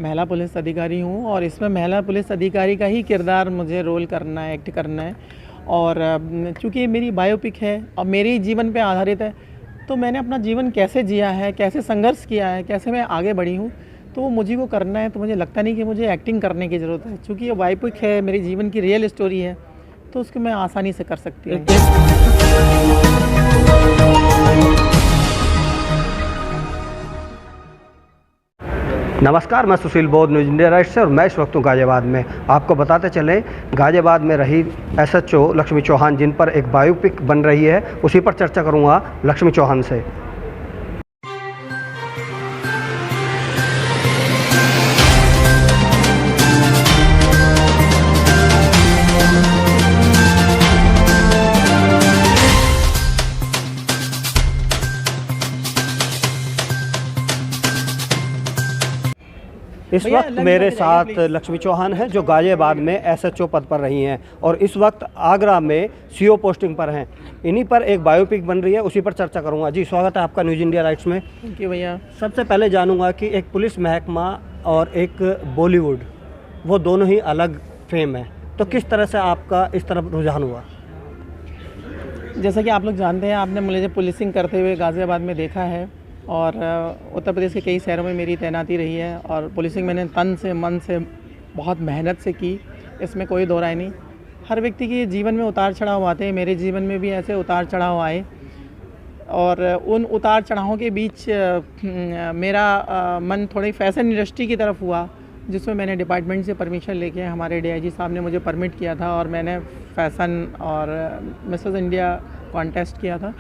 महिला पुलिस अधिकारी हूँ और इसमें महिला पुलिस अधिकारी का ही किरदार मुझे रोल करना है, एक्ट करना है। और चूँकि ये मेरी बायोपिक है और मेरे ही जीवन पे आधारित है, तो मैंने अपना जीवन कैसे जिया है, कैसे संघर्ष किया है, कैसे मैं आगे बढ़ी हूँ, तो वो मुझे को करना है। तो मुझे लगता नहीं कि मुझे एक्टिंग करने की ज़रूरत है, चूँकि ये बायोपिक है, मेरे जीवन की रियल स्टोरी है, तो उसको मैं आसानी से कर सकती हूँ। नमस्कार, मैं सुशील बौद्ध, न्यूज़ इंडिया राइट से, और मैं इस वक्त हूँ गाज़ियाबाद में। आपको बताते चलें, गाज़ियाबाद में रही SHO लक्ष्मी चौहान, जिन पर एक बायोपिक बन रही है, उसी पर चर्चा करूँगा लक्ष्मी चौहान से। इस वक्त मेरे साथ लक्ष्मी चौहान हैं, जो गाज़ियाबाद में SHO पद पर रही हैं और इस वक्त आगरा में CO पोस्टिंग पर हैं। इन्हीं पर एक बायोपिक बन रही है, उसी पर चर्चा करूंगा। जी, स्वागत है आपका न्यूज़ इंडिया राइट्स में। थैंक यू भैया। सबसे पहले जानूंगा कि एक पुलिस महकमा और एक बॉलीवुड, वो दोनों ही अलग फेम है, तो किस तरह से आपका इस तरफ रुझान हुआ? जैसा कि आप लोग जानते हैं, आपने मुझे पुलिसिंग करते हुए गाज़ियाबाद में देखा है और उत्तर प्रदेश के कई शहरों में मेरी तैनाती रही है और पुलिसिंग मैंने तन से मन से बहुत मेहनत से की, इसमें कोई दो राय नहीं। हर व्यक्ति के जीवन में उतार चढ़ाव आते हैं, मेरे जीवन में भी ऐसे उतार चढ़ाव आए और उन उतार चढ़ावों के बीच मेरा मन थोड़ी फैशन इंडस्ट्री की तरफ हुआ, जिसमें मैंने डिपार्टमेंट से परमिशन लेके, हमारे DIG साहब ने मुझे परमिट किया था और मैंने फ़ैशन और मिसेस इंडिया कॉन्टेस्ट किया था,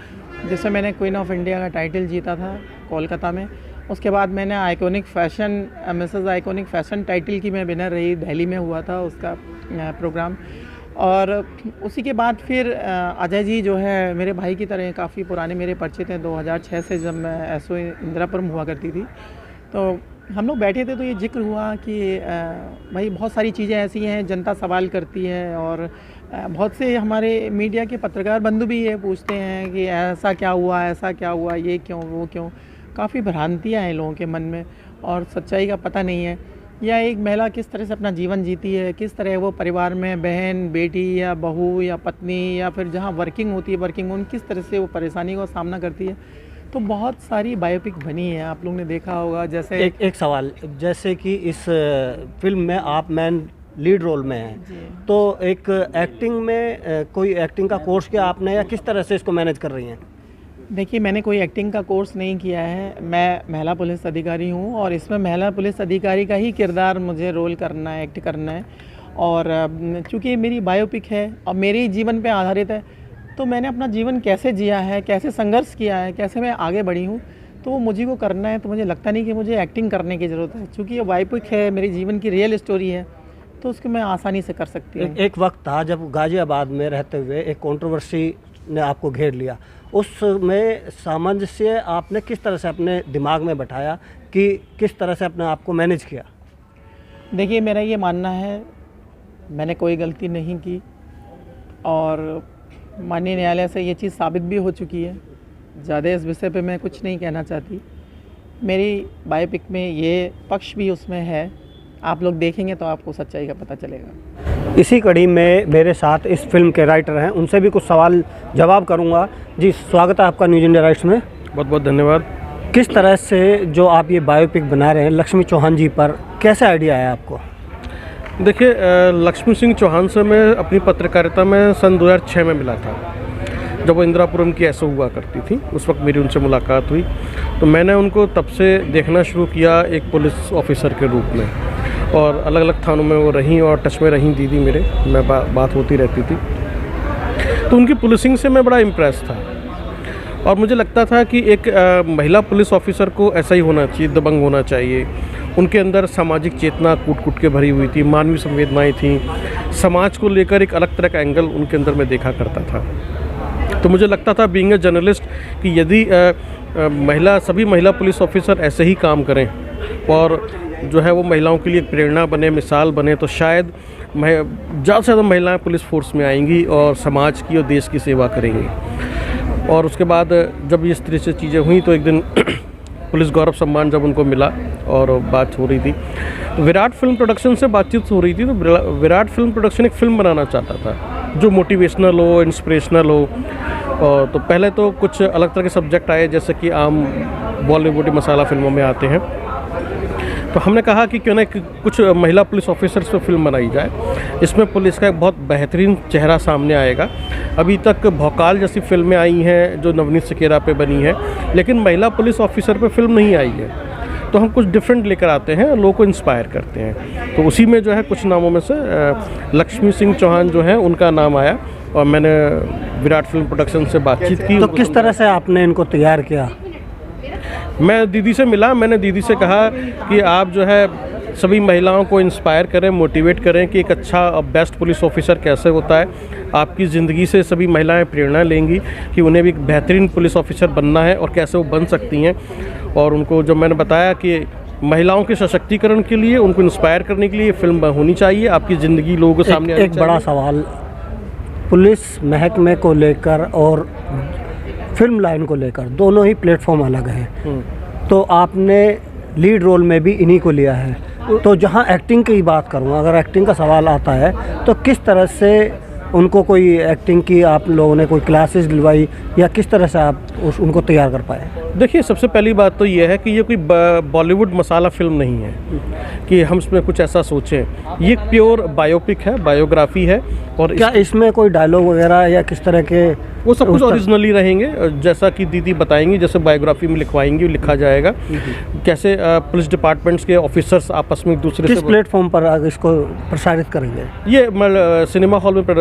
जिसमें मैंने क्वीन ऑफ इंडिया का टाइटल जीता था कोलकाता में। उसके बाद मैंने iconic fashion, Mrs iconic fashion title की मैं विनर रही, दिल्ली में हुआ था उसका प्रोग्राम। और उसी के बाद फिर अजय जी जो है मेरे भाई की तरह, काफ़ी पुराने मेरे परिचित हैं। 2006 से जब मैं SO इंदिरापुरम हुआ करती थी, तो हम लोग बैठे थे तो ये जिक्र हुआ कि भाई बहुत सारी चीज़ें ऐसी हैं, जनता सवाल करती है और बहुत से हमारे मीडिया के पत्रकार बंधु भी ये पूछते हैं कि ऐसा क्या हुआ, ऐसा क्या हुआ, ये क्यों, वो क्यों। काफ़ी भ्रांतियाँ हैं लोगों के मन में और सच्चाई का पता नहीं है। या एक महिला किस तरह से अपना जीवन जीती है, किस तरह वो परिवार में बहन, बेटी या बहू या पत्नी या फिर जहाँ वर्किंग होती है, वर्किंग वूमन, किस तरह से वो परेशानी का सामना करती है। तो बहुत सारी बायोपिक बनी है, आप लोगों ने देखा होगा। जैसे एक सवाल, जैसे कि इस फिल्म में आप मैन लीड रोल में हैं, तो एक एक्टिंग में कोई एक्टिंग का कोर्स किया आपने, या किस तरह से इसको मैनेज कर रही हैं? देखिए, मैंने कोई एक्टिंग का कोर्स नहीं किया है, मैं महिला पुलिस अधिकारी हूँ और इसमें महिला पुलिस अधिकारी का ही किरदार मुझे रोल करना है, एक्ट करना है। और चूँकि ये मेरी बायोपिक है और मेरे ही जीवन पे आधारित है, तो मैंने अपना जीवन कैसे जिया है, कैसे संघर्ष किया है, कैसे मैं आगे बढ़ी हूँ, तो वो मुझे को करना है। तो मुझे लगता नहीं कि मुझे एक्टिंग करने की ज़रूरत है, चूँकि ये बायोपिक है, मेरे जीवन की रियल स्टोरी है, तो उसको मैं आसानी से कर सकती हूँ। एक वक्त था जब गाज़ियाबाद में रहते हुए एक कंट्रोवर्सी ने आपको घेर लिया, उसमें सामंजस्य आपने किस तरह से अपने दिमाग में बैठाया कि किस तरह से अपने आप को मैनेज किया? देखिए, मेरा ये मानना है, मैंने कोई गलती नहीं की और माननीय न्यायालय से ये चीज़ साबित भी हो चुकी है। ज़्यादा इस विषय पे मैं कुछ नहीं कहना चाहती। मेरी बायोपिक में ये पक्ष भी उसमें है, आप लोग देखेंगे तो आपको सच्चाई का पता चलेगा। इसी कड़ी में मेरे साथ इस फिल्म के राइटर हैं, उनसे भी कुछ सवाल जवाब करूंगा। जी, स्वागत है आपका न्यूज़ इंडिया राइट्स में। बहुत बहुत धन्यवाद। किस तरह से जो आप ये बायोपिक बना रहे हैं लक्ष्मी चौहान जी पर, कैसे आइडिया आया आपको? देखिए, लक्ष्मी सिंह चौहान से मैं अपनी पत्रकारिता में सन 2006 में मिला था, जब वो इंदिरापुरम की SO हुआ करती थी। उस वक्त मेरी उनसे मुलाकात हुई, तो मैंने उनको तब से देखना शुरू किया एक पुलिस ऑफिसर के रूप में, और अलग अलग थानों में वो रहीं और टच में रहीं दीदी मेरे, मैं बात होती रहती थी। तो उनकी पुलिसिंग से मैं बड़ा इम्प्रेस था और मुझे लगता था कि एक महिला पुलिस ऑफिसर को ऐसा ही होना चाहिए, दबंग होना चाहिए। उनके अंदर सामाजिक चेतना कूट कूट के भरी हुई थी, मानवीय संवेदनाएं थी, समाज को लेकर एक अलग तरह का एंगल उनके अंदर मैं देखा करता था। तो मुझे लगता था बीइंग ए जर्नलिस्ट कि यदि सभी महिला पुलिस ऑफिसर ऐसे ही काम करें और जो है वो महिलाओं के लिए प्रेरणा बने, मिसाल बने, तो शायद ज़्यादा से ज़्यादा महिलाएं पुलिस फोर्स में आएंगी और समाज की और देश की सेवा करेंगी। और उसके बाद जब इस तरह से चीज़ें हुई तो एक दिन पुलिस गौरव सम्मान जब उनको मिला और बात हो रही थी, तो विराट फिल्म प्रोडक्शन से बातचीत हो रही थी। तो विराट फिल्म प्रोडक्शन एक फ़िल्म बनाना चाहता था जो मोटिवेशनल हो, इंस्पिरेशनल हो। और तो पहले तो कुछ अलग तरह के सब्जेक्ट आए, जैसे कि आम बॉलीवुड मसाला फिल्मों में आते हैं। तो हमने कहा कि क्यों ना कुछ महिला पुलिस ऑफिसर्स पे फिल्म बनाई जाए। इसमें पुलिस का एक बहुत बेहतरीन चेहरा सामने आएगा। अभी तक भौकाल जैसी फिल्में आई हैं जो नवनीत सिकेरा पे बनी है, लेकिन महिला पुलिस ऑफिसर पे फिल्म नहीं आई है। तो हम कुछ डिफरेंट लेकर आते हैं, लोगों को इंस्पायर करते हैं। तो उसी में जो है कुछ नामों में से लक्ष्मी सिंह चौहान जो है उनका नाम आया और मैंने विराट फिल्म प्रोडक्शन से बातचीत की। तो किस तरह से आपने इनको तैयार किया? मैं दीदी से मिला, मैंने दीदी से कहा कि आप जो है सभी महिलाओं को इंस्पायर करें, मोटिवेट करें कि एक अच्छा और बेस्ट पुलिस ऑफिसर कैसे होता है। आपकी ज़िंदगी से सभी महिलाएं प्रेरणा लेंगी कि उन्हें भी एक बेहतरीन पुलिस ऑफिसर बनना है और कैसे वो बन सकती हैं। और उनको जब मैंने बताया कि महिलाओं के सशक्तिकरण के लिए, उनको इंस्पायर करने के लिए ये फिल्म होनी चाहिए, आपकी ज़िंदगी लोगों के सामने आनी एक बड़ा सवाल पुलिस महकमे को लेकर और फिल्म लाइन को लेकर, दोनों ही प्लेटफॉर्म अलग हैं। तो आपने लीड रोल में भी इन्हीं को लिया है। तो जहां एक्टिंग की बात करूं, अगर एक्टिंग का सवाल आता है तो किस तरह से उनको कोई एक्टिंग की आप लोगों ने कोई क्लासेस दिलवाई या किस तरह से आप उनको तैयार कर पाए? देखिए, सबसे पहली बात तो ये है कि ये कोई बॉलीवुड मसाला फिल्म नहीं है कि हम इसमें कुछ ऐसा सोचें। ये प्योर बायोपिक है, बायोग्राफी है। और क्या इसमें कोई डायलॉग वगैरह या किस तरह के? वो सब कुछ ओरिजिनली रहेंगे, जैसा कि दीदी बताएंगी, जैसे बायोग्राफी में लिखवाएंगी लिखा जाएगा। कैसे पुलिस डिपार्टमेंट्स के ऑफिसर्स आपस में एक दूसरे से किस प्लेटफॉर्म पर इसको प्रसारित करेंगे? ये सिनेमा हॉल में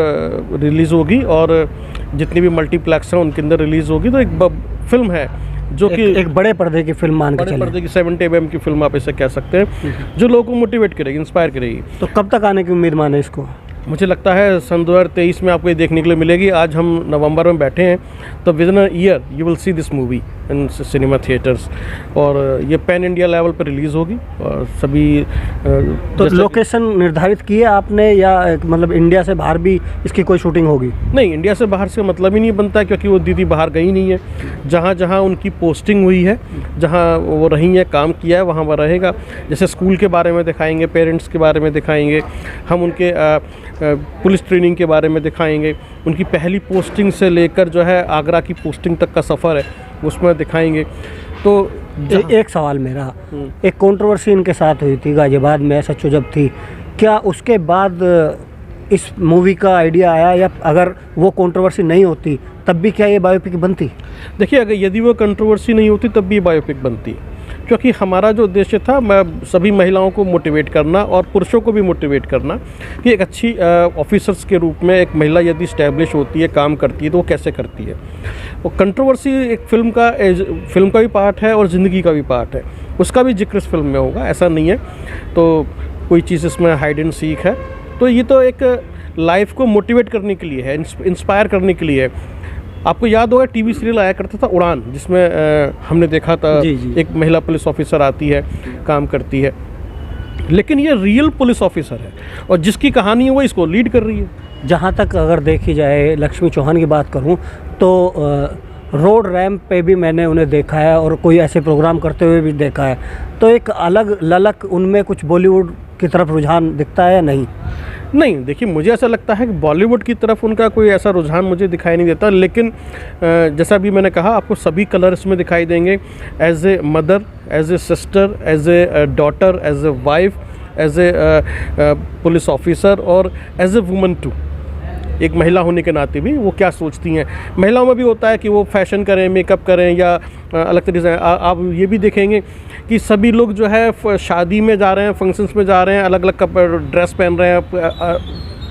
रिलीज़ होगी और जितनी भी मल्टीप्लेक्स हैं उनके अंदर रिलीज़ होगी। तो एक फिल्म है जो कि एक बड़े पर्दे की फिल्म मान के बड़े चलें। पर्दे की 70 mm की फिल्म आप इसे कह सकते हैं, जो लोगों को मोटिवेट करेगी, इंस्पायर करेगी। तो कब तक आने की उम्मीद माने इसको? मुझे लगता है सन 2023 में आपको ये देखने के लिए मिलेगी। आज हम नवंबर में बैठे हैं, तो with in a year you will see this movie in cinema theatres. और ये पैन इंडिया लेवल पर रिलीज़ होगी और सभी तो लोकेशन निर्धारित की है आपने या मतलब इंडिया से बाहर भी इसकी कोई शूटिंग होगी? नहीं, इंडिया से बाहर से मतलब ही नहीं बनता, क्योंकि वो दीदी बाहर गई नहीं है। जहाँ जहाँ उनकी पोस्टिंग हुई है, जहाँ वो रही है, काम किया है, वहाँ पर रहेगा। जैसे स्कूल के बारे में दिखाएंगे, पेरेंट्स के बारे में दिखाएंगे, हम उनके पुलिस ट्रेनिंग के बारे में दिखाएंगे, उनकी पहली पोस्टिंग से लेकर जो है आगरा की पोस्टिंग तक का सफ़र है उसमें दिखाएंगे। तो एक सवाल मेरा, एक कंट्रोवर्सी इनके साथ हुई थी गाजियाबाद में SHO जब थी, क्या उसके बाद इस मूवी का आइडिया आया या अगर वो कंट्रोवर्सी नहीं होती तब भी क्या ये बायोपिक बनती? देखिए, अगर यदि वो कंट्रोवर्सी नहीं होती तब भी ये बायोपिक बनती, क्योंकि हमारा जो उद्देश्य था सभी महिलाओं को मोटिवेट करना और पुरुषों को भी मोटिवेट करना कि एक अच्छी ऑफिसर्स के रूप में एक महिला यदि इस्टेब्लिश होती है, काम करती है, तो वो कैसे करती है। वो कंट्रोवर्सी एक फिल्म का भी पार्ट है और ज़िंदगी का भी पार्ट है, उसका भी जिक्र इस फिल्म में होगा, ऐसा नहीं है। तो कोई चीज़ इसमें हाइड एंड सीक है। तो ये तो एक लाइफ को मोटिवेट करने के लिए है, इंस्पायर करने के लिए है। आपको याद होगा टीवी सीरियल आया करता था उड़ान, जिसमें हमने देखा था एक महिला पुलिस ऑफिसर आती है, काम करती है, लेकिन ये रियल पुलिस ऑफिसर है और जिसकी कहानी है वो इसको लीड कर रही है। जहाँ तक अगर देखी जाए, लक्ष्मी चौहान की बात करूँ तो रोड रैम्प पे भी मैंने उन्हें देखा है और कोई ऐसे प्रोग्राम करते हुए भी देखा है। तो एक अलग ललक उनमें कुछ बॉलीवुड की तरफ रुझान दिखता है या नहीं? नहीं, देखिए, मुझे ऐसा लगता है कि बॉलीवुड की तरफ उनका कोई ऐसा रुझान मुझे दिखाई नहीं देता। लेकिन जैसा भी मैंने कहा, आपको सभी कलर इसमें दिखाई देंगे, as a mother, as a sister, as a daughter, as a wife, as a police officer और एज ए वुमन टू। एक महिला होने के नाते भी वो क्या सोचती हैं। महिलाओं में भी होता है कि वो फैशन करें, मेकअप करें या अलग तरीके से। आप ये भी देखेंगे कि सभी लोग जो है शादी में जा रहे हैं, फंक्शंस में जा रहे हैं, अलग अलग कपड़े ड्रेस पहन रहे हैं,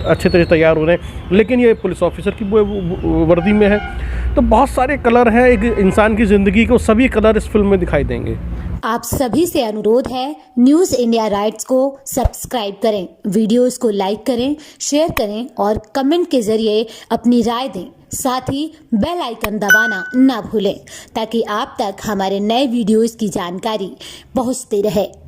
अच्छे तरह तैयार हो रहे हैं, लेकिन ये पुलिस ऑफिसर की वर्दी में है। तो बहुत सारे कलर हैं एक इंसान की ज़िंदगी को, सभी कलर इस फिल्म में दिखाई देंगे। आप सभी से अनुरोध है, न्यूज़ इंडिया राइट्स को सब्सक्राइब करें, वीडियोस को लाइक करें, शेयर करें और कमेंट के जरिए अपनी राय दें। साथ ही बेल आइकन दबाना ना भूलें ताकि आप तक हमारे नए वीडियोस की जानकारी पहुंचती रहे।